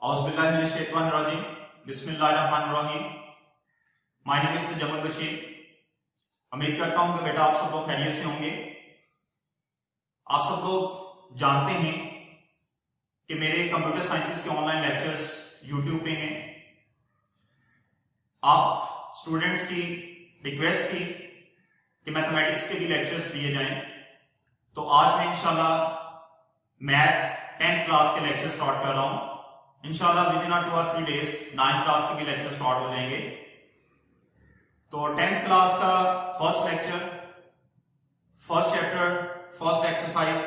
औज़ुबिल्लाहिमिनश्शैतानिर्रजीम बिस्मिल्लाहिर्रहमानिर्रहीम। My name is जमल बशीर। उम्मीद करता हूं कि बेटा आप सब लोग खैरियत से होंगे। आप सब लोग जानते हैं कि मेरे कंप्यूटर साइंसेस के ऑनलाइन लेक्चर्स यूट्यूब पे हैं। आप स्टूडेंट्स की रिक्वेस्ट थी कि मैथमेटिक्स के भी लेक्चर्स दिए जाएं, तो आज मैं इंशाल्लाह मैथ 10th क्लास के लेक्चर स्टार्ट कर रहा हूं। इंशाल्लाह with in 2 or 3 days 9th class के भी लेक्चर स्टार्ट हो जाएंगे। तो 10th क्लास का first lecture, first chapter, first exercise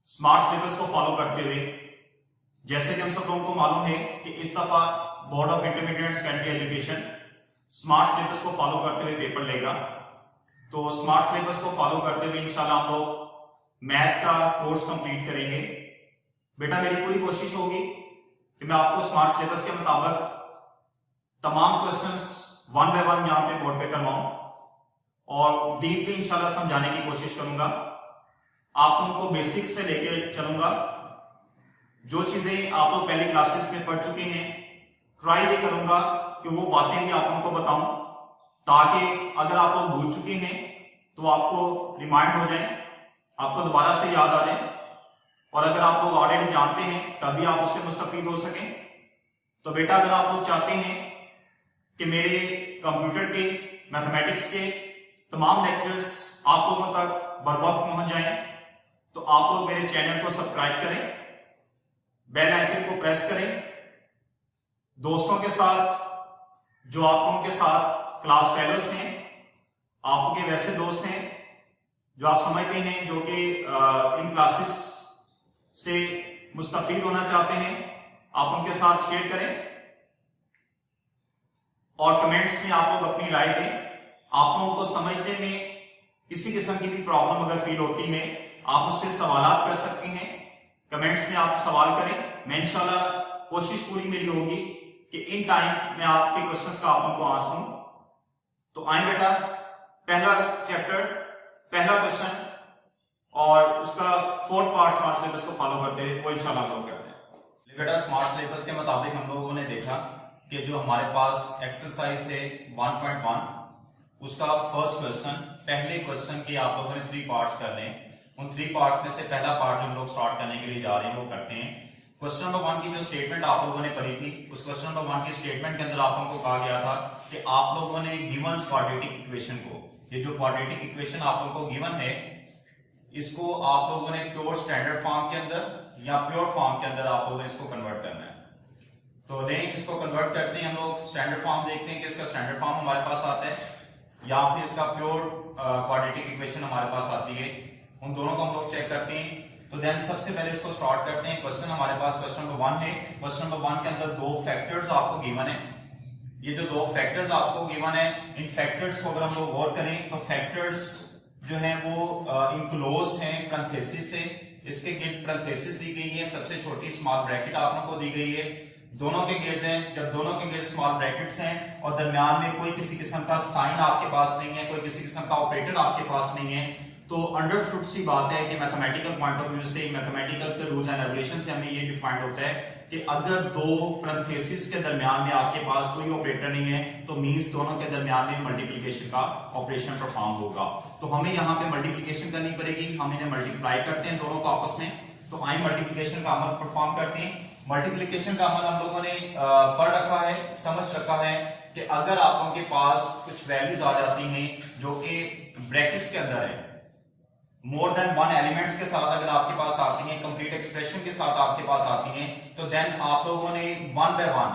smart syllabus को फॉलो करते हुए, जैसे कि हम सब लोगों को मालूम है कि इस दफा board of intermediate secondary education smart syllabus को फॉलो करते हुए पेपर लेगा। तो स्मार्ट सिलेबस को फॉलो करते हुए इंशाल्लाह हम लोग मैथ का कोर्स कंप्लीट करेंगे। बेटा मेरी पूरी कोशिश होगी कि मैं आपको स्मार्ट सिलेबस के मुताबिक तमाम क्वेश्चंस 1 by 1 यहाँ पे बोर्ड पे करवाऊं और डीपली इंशाल्लाह समझाने की कोशिश करूंगा। आप उनको बेसिक्स से लेकर चलूंगा। जो चीजें आप लोग पहले क्लासेस में पढ़ चुके हैं, ट्राई ये करूंगा कि वो बातें भी आप लोगों को बताऊं, ताकि अगर आप लोग भूल चुके हैं तो आपको रिमाइंड हो जाए, आपको दोबारा से याद आ जाए, और अगर आप लोग ऑलरेडी जानते हैं तभी आप उससे मुस्तफीद हो सकें। तो बेटा अगर आप लोग चाहते हैं कि मेरे कंप्यूटर के, मैथमेटिक्स के तमाम लेक्चर्स आप लोगों तक बर वक्त पहुंच जाएं, तो आप लोग मेरे चैनल को सब्सक्राइब करें, बेल आइकन को प्रेस करें, दोस्तों के साथ, जो आप लोगों के साथ क्लास फेलोज हैं, आपके वैसे दोस्त हैं जो आप समझते हैं जो कि इन क्लासेस से मुस्तफीद होना चाहते हैं, आप उनके साथ शेयर करें और कमेंट्स में आप लोग अपनी राय दें। आप लोगों को समझने में किसी किस्म की भी प्रॉब्लम अगर फील होती है, आप मुझसे सवालात कर सकते हैं। कमेंट्स में आप सवाल करें, मैं इंशाल्लाह कोशिश पूरी मेरी होगी कि इन टाइम मैं आपके क्वेश्चंस का आप लोगों को आंसर दूं। तो आए बेटा, पहला चैप्टर, पहला क्वेश्चन और उसका 4th पार्ट स्मार्ट सिलेबस को फॉलो करते हुए वो इंशाल्लाह हम लोग करते हैं। बेटा स्मार्ट सिलेबस के मुताबिक हम लोगों ने देखा कि जो हमारे पास एक्सरसाइज है 1.1, उसका फर्स्ट क्वेश्चन, पहले क्वेश्चन के आप लोगों ने 3 पार्ट्स करने हैं। उन 3 पार्ट्स में से पहला पार्ट जो हम लोग स्टार्ट करने के लिए जा रहे हैं वो करते हैं। क्वेश्चन नंबर 1 की जो स्टेटमेंट आप लोगों ने पढ़ी थी, उस क्वेश्चन नंबर 1 की स्टेटमेंट के अंदर आप लोगों को कहा गया था कि आप लोगों ने गिवन क्वाड्रेटिक इक्वेशन को, ये जो क्वाड्रेटिक इक्वेशन आप लोगों को गिवन है, इसको आप लोगों ने प्योर स्टैंडर्ड फॉर्म के अंदर या प्योर फॉर्म के अंदर आप लोगों ने इसको कन्वर्ट करना है। तो नहीं, इसको कन्वर्ट करते हैं हम लोग स्टैंडर्ड फॉर्म, देखते हैं कि इसका स्टैंडर्ड फॉर्म हमारे पास आता है या फिर इसका प्योर क्वाड्रेटिक इक्वेशन हमारे पास आती है। उन दोनों को हम लोग चेक करते हैं। तो देन सबसे पहले इसको स्टार्ट करते हैं। क्वेश्चन हमारे पास क्वेश्चन नंबर 1 है। क्वेश्चन नंबर 1 के अंदर 2 फैक्टर्स आपको गिवन है। ये जो 2 फैक्टर्स आपको गिवन है, इन फैक्टर्स को अगर हम लोग गौर करें तो फैक्टर्स जो है वो इनक्लोज हैं पैरेंथेसिस से। इसके गिर्द पैरेंथेसिस दी गई है, सबसे छोटी स्मॉल ब्रैकेट आप लोगों को दी गई है। दोनों के गिर्द हैं, जब दोनों के गिर्द स्मॉल ब्रैकेट्स हैं और दरमियान में कोई किसी किस्म का साइन आपके पास नहीं है, कोई किसी किस्म का ऑपरेटर आपके पास नहीं है, तो अंडरस्टूड सी बात है कि मैथमेटिकल पॉइंट ऑफ व्यू से, मैथमेटिकल के रूल्स एंड रेगुलेशन से हमें ये डिफाइंड होता है कि अगर 2 पैरेंथेसिस के दरमियान में आपके पास कोई ऑपरेटर नहीं है तो मींस दोनों के दरमियान में मल्टीप्लिकेशन का ऑपरेशन परफॉर्म होगा। तो हमें यहाँ पे मल्टीप्लिकेशन करनी पड़ेगी, हम इन्हें मल्टीप्लाई करते हैं दोनों को आपस में। तो आई मल्टीप्लिकेशन का अमल परफॉर्म करते हैं। मल्टीप्लिकेशन का अमल हम लोगों ने पढ़ रखा है, समझ रखा है कि अगर आप लोगों के पास कुछ वैल्यूज आ जाती हैं जो कि ब्रैकेट्स के अंदर है, मोर देन 1 एलिमेंट्स के साथ अगर आपके पास आती हैं, कंप्लीट एक्सप्रेशन के साथ आपके पास आती हैं, तो देन आप लोगों ने 1 by 1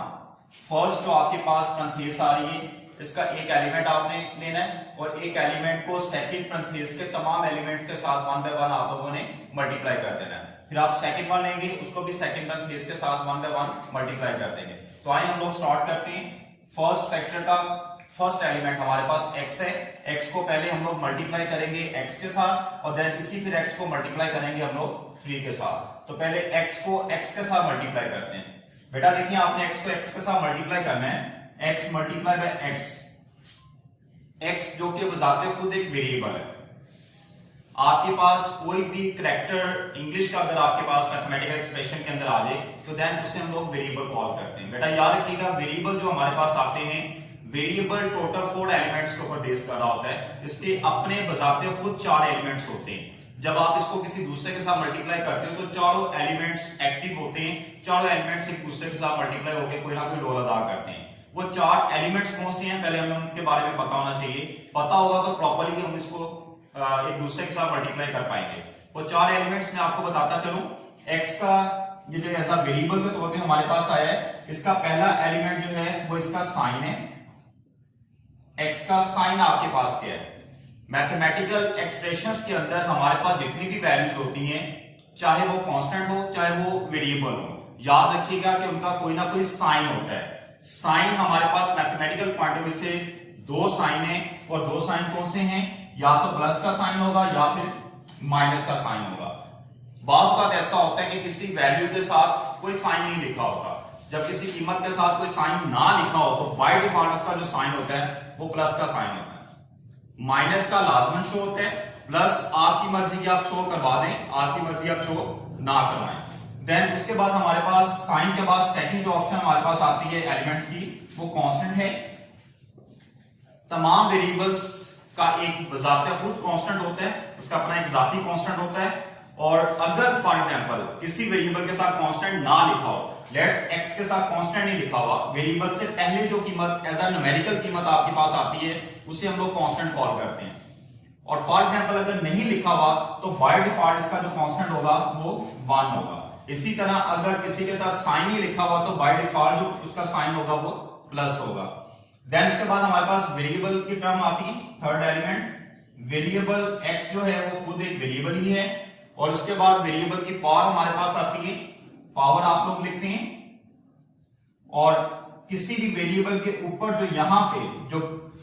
फर्स्ट जो आपके पास पैरेंथेसिस आ रही है, इसका एक एलिमेंट आपने लेना है और एक एलिमेंट को सेकंड पैरेंथेसिस के तमाम एलिमेंट्स के साथ 1 by 1 आप लोगों ने मल्टीप्लाई कर देना है। फिर आप सेकंड वन लेंगे, उसको भी सेकंड पैरेंथेसिस के साथ 1 by 1 मल्टीप्लाई कर देंगे। तो आइए हम लोग स्टार्ट करते हैं। फर्स्ट फैक्टर का फर्स्ट एलिमेंट हमारे पास x है। x को पहले हम लोग मल्टीप्लाई करेंगे x के साथ और देन इसी फिर x को मल्टीप्लाई करेंगे हम लोग 3 के साथ। तो पहले x को x के साथ मल्टीप्लाई करते हैं। बेटा देखिए, आपने x को x के साथ मल्टीप्लाई करना है। x multiply by x, x जो कि बजाते खुद एक वेरिएबल है। आपके पास कोई भी करेक्टर इंग्लिश का अगर आपके पास मैथमेटिकल एक्सप्रेशन के अंदर आ जाए तो देन उसे हम लोग वेरिएबल कॉल करते हैं। बेटा याद रखिएगा, वेरिएबल जो हमारे पास आते हैं, वेरिएबल टोटल 4 एलिमेंट्स के ऊपर बेस कर रहा होता है। इसके अपने बजाते खुद 4 एलिमेंट्स होते हैं। जब आप इसको किसी दूसरे के साथ मल्टीप्लाई करते हो तो चारों एलिमेंट्स एक्टिव होते हैं, चारों एलिमेंट्स एक दूसरे के साथ मल्टीप्लाई होकर कोई ना कोई रोल अदा करते हैं। वो 4 एलिमेंट्स कौन से हैं, पहले हमें उनके बारे में पता होना चाहिए। पता होगा तो प्रॉपर्ली हम इसको एक दूसरे के साथ मल्टीप्लाई कर पाएंगे। वो 4 एलिमेंट्स मैं आपको बताता चलूं। x का ये जो ऐसा वेरिएबल के तौर पे हमारे पास आया है, इसका पहला एलिमेंट जो है वो इसका साइन है। x का साइन आपके पास क्या है? मैथमेटिकल एक्सप्रेशंस के अंदर हमारे पास जितनी भी वैल्यूज होती हैं, चाहे वो कांस्टेंट हो चाहे वो वेरिएबल हो, याद रखिएगा कि उनका कोई ना कोई साइन होता है। साइन हमारे पास मैथमेटिकल पॉइंट ऑफ व्यू से 2 साइन है, और 2 साइन कौन से हैं? या तो प्लस का साइन होगा या फिर माइनस का साइन होगा। बात बात ऐसा होता है कि किसी वैल्यू के साथ कोई साइन नहीं लिखा होता। जब किसी कीमत के साथ कोई साइन ना लिखा हो तो बाय डिफॉल्ट उसका जो साइन होता है वो प्लस का साइन होता है। माइनस का लाजमन शो होता है, प्लस आपकी मर्जी की आप शो करवा दें, आपकी मर्जी आप शो ना करवाएं। देन उसके बाद हमारे पास साइन के बाद सेकंड जो ऑप्शन हमारे पास आती है एलिमेंट्स की, वो कांस्टेंट है। तमाम वेरिएबल्स का एक बजाते खुद कांस्टेंट होता है, उसका अपना एक जाती कांस्टेंट होता है। और अगर फॉर एग्जांपल किसी वेरिएबल के साथ कांस्टेंट ना लिखा हो, लेट्स x के साथ कांस्टेंट नहीं लिखा हुआ, वेरिएबल से पहले जो कीमत एज अ न्यूमेरिकल कीमत आपके पास आती है उसे हम लोग कांस्टेंट कॉल करते हैं। और फॉर एग्जांपल अगर नहीं लिखा हुआ तो बाय डिफॉल्ट इसका जो कांस्टेंट होगा वो 1 होगा। इसी तरह अगर किसी के साथ साइन नहीं लिखा हुआ तो बाय डिफॉल्ट जो उसका साइन होगा वो प्लस होगा। देन उसके बाद हमारे पास वेरिएबल की टर्म आती है, थर्ड एलिमेंट वेरिएबल x जो है वो खुद एक वेरिएबल ही है। और उसके बाद वेरिएबल की पावर हमारे पास आती है, पावर आप लोग लिखते हैं। और किसी भी वेरिएबल के ऊपर जो यहां पे जो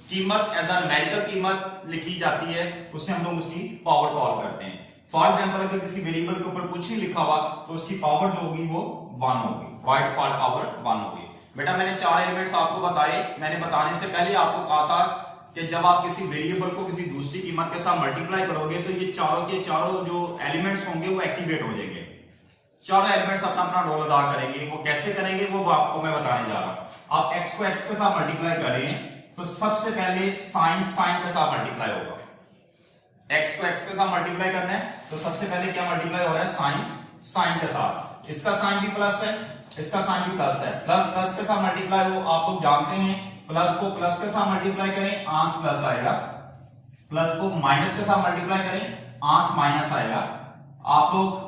कीमत एज अ न्यूमेरिकल कीमत लिखी जाती है उसे हम लोग उसकी पावर कॉल करते हैं। फॉर एग्जांपल अगर किसी वेरिएबल के ऊपर कुछ नहीं लिखा हुआ तो उसकी पावर जो होगी वो 1 होगी, बाय डिफॉल्ट पावर 1 होगी। बेटा मैंने 4 एलिमेंट्स आपको बताए। मैंने बताने से पहले आपको कहा था कि जब आप किसी वेरिएबल को किसी दूसरी कीमत के साथ मल्टीप्लाई करोगे तो ये चारों के चारों जो एलिमेंट्स होंगे वो एक्टिवेट हो जाएंगे। चारों एलिमेंट्स अपना अपना रोल अदा करेंगे। वो कैसे करेंगे वो आपको मैं बताने जा रहा हूं। आप x को x के साथ मल्टीप्लाई करें तो सबसे पहले साइन साइन के साथ मल्टीप्लाई होगा। x को x के साथ मल्टीप्लाई करना है तो सबसे पहले क्या मल्टीप्लाई हो रहा है? साइन साइन के साथ। इसका साइन भी प्लस है, इसका साइन भी प्लस है। प्लस प्लस के साथ मल्टीप्लाई हो, आप लोग जानते हैं प्लस को प्लस के साथ मल्टीप्लाई करें आंस प्लस आएगा, प्लस को माइनस के साथ मल्टीप्लाई करें आंस माइनस आएगा। आप लोग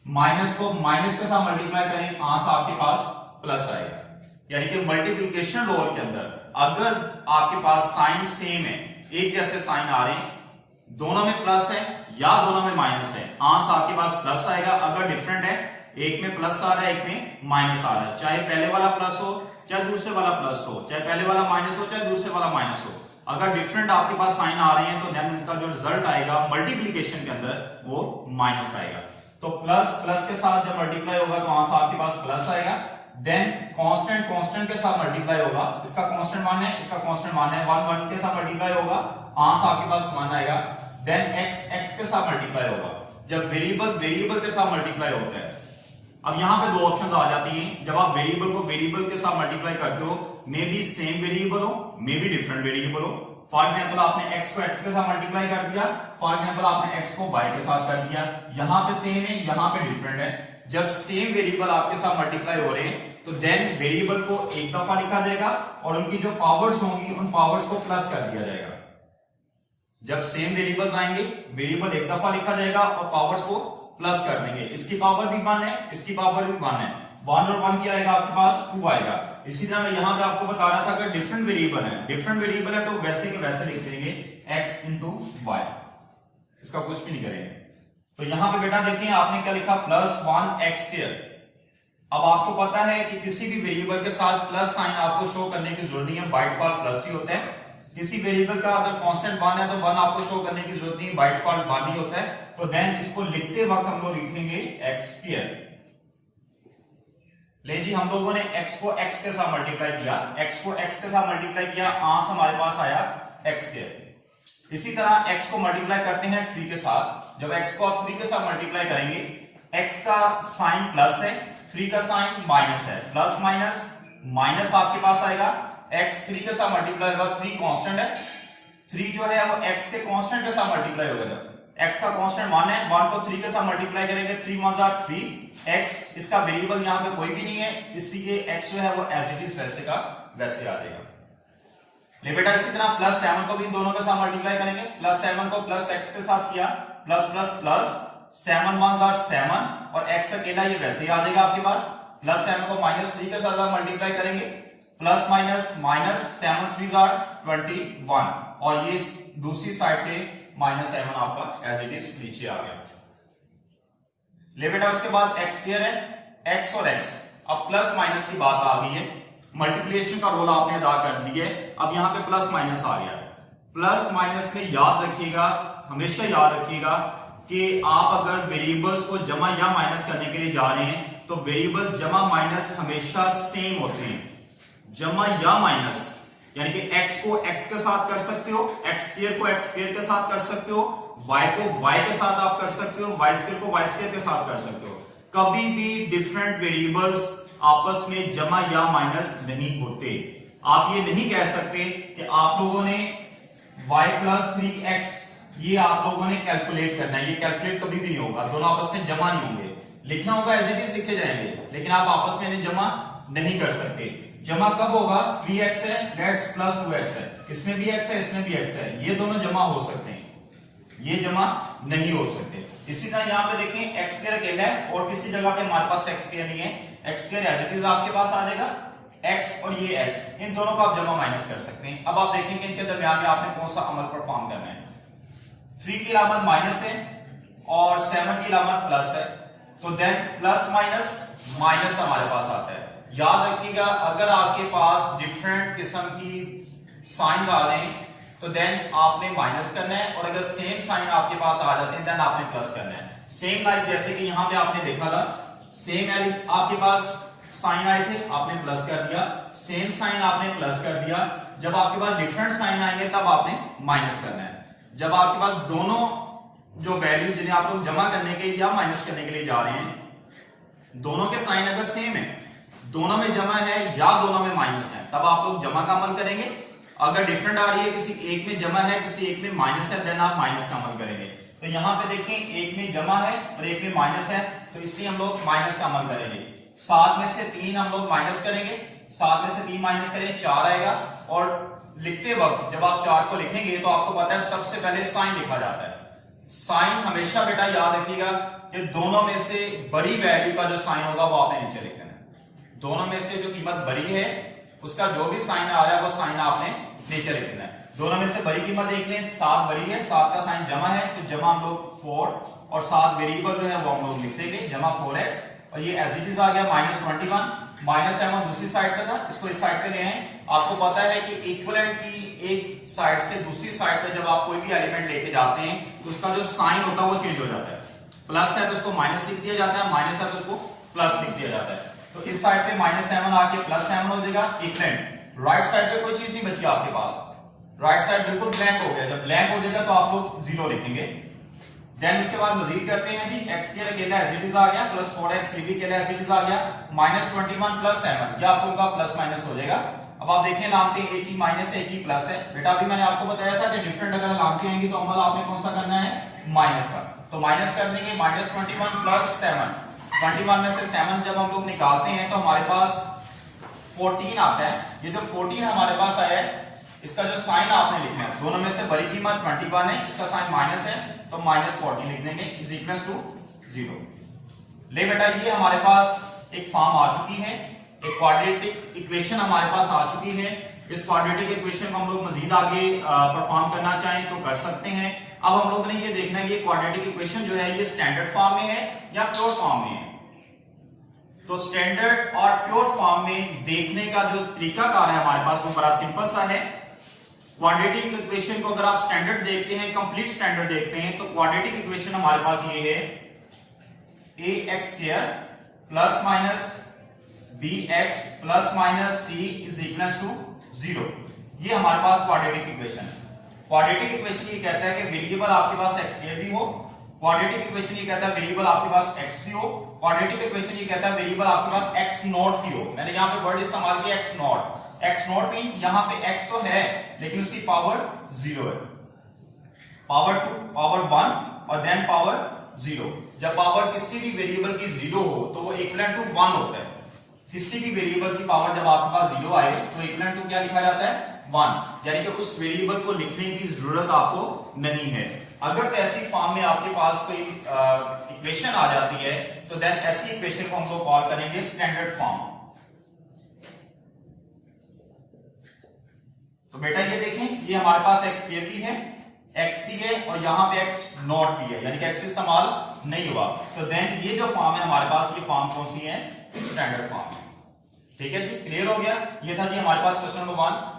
माइनस को माइनस के साथ मल्टीप्लाई करें आंस आपके पास प्लस आएगा। यानी कि मल्टीप्लिकेशन रूल के अंदर अगर आपके पास साइन सेम है, एक जैसे साइन आ रहे हैं, दोनों में प्लस है या दोनों में माइनस है, आंस आपके पास प्लस आएगा। अगर डिफरेंट है, एक में प्लस आ रहा है एक में माइनस आ रहा है, चाहे पहले वाला प्लस हो चाहे दूसरे वाला प्लस हो, चाहे पहले वाला माइनस हो चाहे दूसरे वाला माइनस हो, अगर डिफरेंट आपके पास साइन आ रहे हैं तो देन उनका जो रिजल्ट आएगा मल्टीप्लिकेशन के अंदर वो माइनस आएगा। तो प्लस प्लस के साथ जब मल्टीप्लाई होगा तो आंसर आपके पास प्लस आएगा। देन कांस्टेंट कांस्टेंट के साथ मल्टीप्लाई होगा, इसका कांस्टेंट 1 है, इसका कांस्टेंट 1 है, 1 1 के साथ मल्टीप्लाई होगा, आंसर आपके पास 1 आएगा। देन x x के साथ मल्टीप्लाई होगा। जब वेरिएबल वेरिएबल के साथ मल्टीप्लाई होता है, अब यहां पे 2 ऑप्शंस आ जाती हैं। जब आप वेरिएबल को वेरिएबल के साथ मल्टीप्लाई करते हो, मे बी सेम वेरिएबल हो, मे बी डिफरेंट वेरिएबल हो। फॉर एग्जांपल आपने x को x के साथ मल्टीप्लाई कर दिया, फॉर एग्जांपल आपने x को y के साथ कर दिया, यहां पे सेम है यहां पे डिफरेंट है। जब सेम वेरिएबल आपके साथ मल्टीप्लाई हो रहे हैं तो देन वेरिएबल को एक दफा लिखा जाएगा और उनकी जो पावर्स होंगी उन पावर्स को प्लस कर दिया जाएगा। जब सेम वेरिएबल्स आएंगे, वेरिएबल एक दफा लिखा जाएगा और पावर्स को प्लस कर देंगे। इसकी पावर भी 1 है, इसकी पावर भी 1 है, 1 और 1 क्या आएगा आपके पास 2 आएगा। इसी तरह मैं यहां पे आपको बता रहा था अगर डिफरेंट वेरिएबल है, डिफरेंट वेरिएबल है तो वैसे के वैसे लिख देंगे x into y, इसका कुछ भी नहीं करेंगे। तो यहां पे बेटा देखिए आपने क्या लिखा +1x²। अब आपको पता है कि किसी भी वेरिएबल के साथ प्लस साइन आपको शो करने की जरूरत नहीं है, बाय डिफॉल्ट प्लस ही होता है। किसी वेरिएबल का अगर कांस्टेंट 1 है तो 1 आपको शो करने की जरूरत नहीं है, बाय डिफॉल्ट 1 ही होता है। तो देन इसको लिखते वक्त हम लोग लिखेंगे x²। ले जी हम लोगों ने x को x के साथ मल्टीप्लाई किया, x को x के साथ मल्टीप्लाई किया, आंसर हमारे पास आया x²। इसी तरह x को मल्टीप्लाई करते हैं 3 के साथ। जब x को आप 3 के साथ मल्टीप्लाई करेंगे, x का साइन प्लस है, 3 का साइन माइनस है, प्लस माइनस माइनस आपके पास आएगा। x 3 के साथ मल्टीप्लाई होगा, 3 कांस्टेंट है, 3 जो है वो x के कांस्टेंट के साथ मल्टीप्लाई होगा। जब x का कांस्टेंट 1 है, 1 को 3 के साथ मल्टीप्लाई करेंगे, 3 1 जा 3, x इसका वेरिएबल यहाँ पे कोई भी नहीं है, इसलिए x जो है वो एज इट इज वैसे का वैसे आ जाएगा। ले बेटा इसी तरह प्लस 7 को भी दोनों के साथ मल्टीप्लाई करेंगे, प्लस 7 को प्लस x के साथ किया, प्लस प्लस प्लस 7 1 जा 7 और x अकेला ये वैसे ही आ जाएगा आपके पास। प्लस 7 को माइनस 3 के साथ मल्टीप्लाई करेंगे, प्लस माइनस माइनस 7 3 जा 21 और ये दूसरी साइड पे माइनस 7 आपका एज इट इज नीचे आ गया। ले बेटा उसके बाद x स्क्वायर है, x और x, अब प्लस माइनस की बात आ गई है, मल्टीप्लिकेशन का रोल आपने अदा कर दिया है। अब यहाँ पे प्लस माइनस आ गया। प्लस माइनस में याद रखिएगा, हमेशा याद रखिएगा कि आप अगर वेरिएबल्स को जमा या माइनस करने के लिए जा रहे हैं तो वेरिएबल्स जमा माइनस हमेशा सेम होते हैं। जमा या माइनस यानी कि x को x के साथ कर सकते हो, x स्क्वायर को x स्क्वायर के साथ कर सकते हो, y को y के साथ आप कर सकते हो, y स्क्वायर को y स्क्वायर के साथ कर सकते हो। कभी भी डिफरेंट वेरिएबल्स आपस में जमा या माइनस नहीं होते। आप ये नहीं कह सकते कि आप लोगों ने y प्लस 3x ये आप लोगों ने कैलकुलेट करना है, ये कैलकुलेट कभी भी नहीं होगा, दोनों आपस में जमा नहीं होंगे। लिखना होगा एज इट इज लिखे जाएंगे, लेकिन आप आपस में इन्हें जमा नहीं कर सकते। जमा कब होगा? 3x है लेट्स प्लस 2x है, इसमें भी x है इसमें भी x है, ये दोनों जमा हो सकते हैं, ये जमा नहीं हो सकते। इसी तरह यहाँ पे देखें x स्क्वायर अकेला है और किसी जगह पे हमारे पास x स्क्वायर नहीं है, x square as it is आपके पास आ जाएगा, x और ये x इन दोनों को आप जमा माइनस कर सकते हैं। अब आप देखेंगे इनके दरमियान में आपने कौन सा अमल परफॉर्म करना है। 3 की अलामत माइनस है और 7 की अलामत प्लस है, तो देन प्लस माइनस माइनस हमारे पास आता है। याद रखिएगा अगर आपके पास डिफरेंट किस्म की साइन आ रहे हैं तो देन आपने माइनस करना है, और अगर सेम साइन आपके पास आ जाते हैं देन आपने प्लस करना है। सेम लाइक जैसे कि यहां पे आपने देखा था, सेम आपके पास साइन आए थे आपने प्लस कर दिया, सेम साइन आपने प्लस कर दिया। जब आपके पास डिफरेंट साइन आएंगे तब आपने माइनस करना है। जब आपके पास दोनों जो वैल्यूज जिन्हें आप लोग जमा करने के या माइनस करने के लिए जा रहे हैं, दोनों के साइन अगर सेम है, दोनों में जमा है या दोनों में माइनस है, तब आप लोग जमा का अमल करेंगे। अगर डिफरेंट आ रही है, किसी एक में जमा है किसी एक में माइनस है, देन आप माइनस का अमल करेंगे। तो यहां पे देखें एक में जमा है और एक में माइनस है, तो इसलिए हम लोग माइनस का अमल करेंगे। 7 में से 3 हम लोग माइनस करेंगे, 7 में से 3 माइनस करें 4 आएगा। और लिखते वक्त जब आप 4 को लिखेंगे तो आपको पता है सबसे पहले साइन लिखा जाता है। साइन हमेशा बेटा याद रखिएगा कि दोनों में से बड़ी वैल्यू का जो साइन होगा वो आपने नीचे लिखना है। दोनों में से जो कीमत बड़ी है उसका जो भी साइन आ रहा है वो साइन आपने नीचे लिखना है। दोनों में से बड़ी कीमत देख लें, 7 बड़ी है, 7 का साइन जमा है, तो जमा हम लोग 4 और 7 वेरिएबल जो है वो हम लोग लिख देंगे, जमा 4x, और ये एज इट इज आ गया -21। -7 दूसरी साइड पे था, इसको इस साइड पे ले आए। आपको पता है कि इक्विवेलेंट की एक साइड से दूसरी साइड पे जब आप कोई भी एलिमेंट लेके जाते हैं तो उसका जो साइन होता है वो चेंज हो जाता है। प्लस है तो उसको माइनस लिख दिया जाता है, माइनस है तो उसको प्लस लिख दिया जाता है। तो इस साइड पे -7 आके +7 हो जाएगा इक्विवेलेंट। राइट साइड पे कोई चीज नहीं बची आपके पास, राइट साइड बिल्कुल ब्लैंक हो गया। जब ब्लैंक हो जाएगा तो आप लोग 0 लिखेंगे। देन उसके बाद मजीद करते हैं जी, x के लिए अकेला एज इट इज आ गया, +4x ये भी अकेला एज इट इज आ गया, -21 + 7 ये आप लोगों का प्लस माइनस हो जाएगा। अब आप देखें लामते एक ही माइनस है एक ही प्लस है। बेटा अभी मैंने आपको बताया था कि डिफरेंट अगर लामते आएंगी तो अमल आपने कौन सा करना है? माइनस का। तो माइनस कर देंगे, -21 + 7, 21 में से 7 जब हम लोग निकालते हैं तो हमारे पास 14 आता है। ये जो 14 हमारे पास आया है इसका जो साइन आपने लिखना है, दोनों में से बड़ी कीमत 21 है, इसका साइन माइनस है तो -14 लिख देंगे इज इक्वल टू 0। ले बेटा ये हमारे पास एक फॉर्म आ चुकी है, एक क्वाड्रेटिक इक्वेशन हमारे पास आ चुकी है। इस क्वाड्रेटिक इक्वेशन को हम लोग मजीद आगे परफॉर्म करना चाहें तो कर सकते हैं। अब हम लोग ने ये देखना है कि क्वाड्रेटिक इक्वेशन जो है ये स्टैंडर्ड फॉर्म में है या प्योर फॉर्म में है। तो स्टैंडर्ड और प्योर फॉर्म में देखने का जो तरीकाकार है हमारे पास वो बड़ा सिंपल सा है। क्वाड्रेटिक इक्वेशन को अगर आप स्टैंडर्ड देखते हैं, कंप्लीट स्टैंडर्ड देखते हैं, तो क्वाड्रेटिक इक्वेशन हमारे पास ये है ax² ± bx ± c = 0। ये हमारे पास क्वाड्रेटिक इक्वेशन है। क्वाड्रेटिक इक्वेशन ये कहता है कि वेरिएबल आपके पास x भी हो, क्वाड्रेटिक इक्वेशन ये कहता है वेरिएबल आपके पास x भी हो, क्वाड्रेटिक इक्वेशन ये कहता है वेरिएबल आपके पास x नॉट भी हो। मैंने यहाँ पे वर्ड इस्तेमाल किया x not. x not mean यहाँ पे x तो है लेकिन उसकी पावर 0 है, पावर 2, पावर 1 और देन पावर 0। जब पावर किसी भी वेरिएबल की 0 हो तो वो इक्विवेलेंट टू 1 होता है। किसी भी वेरिएबल की पावर जब आपके पास 0 आए तो इक्विवेलेंट टू क्या लिखा जाता है? 1। यानी कि उस वेरिएबल को लिखने की जरूरत आपको नहीं है। अगर तो ऐसी फॉर्म में आपके पास कोई इक्वेशन आ जाती है तो देन ऐसी इक्वेशन को हम लोग कॉल करेंगे स्टैंडर्ड फॉर्म। तो बेटा ये देखें, ये हमारे पास x भी है, x भी है और यहां पे x नॉट भी है, यानी कि x इस्तेमाल नहीं हुआ। तो देन ये जो फॉर्म है हमारे पास, ये फॉर्म कौन सी है? Standard form. ठीक है जी, क्लियर हो गया? ये था जी हमारे पास क्वेश्चन नंबर 1।